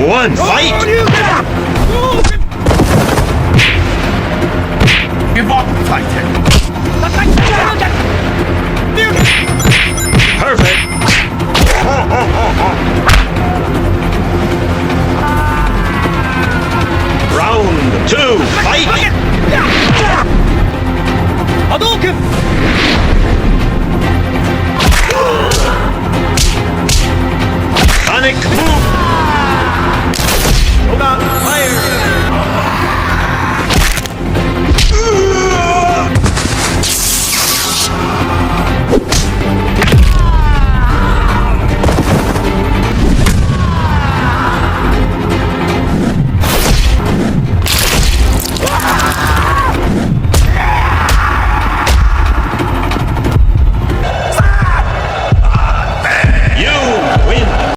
one, fight! Give up, fighter. Perfect! Round two, fight! Hadouken! Sonic boom!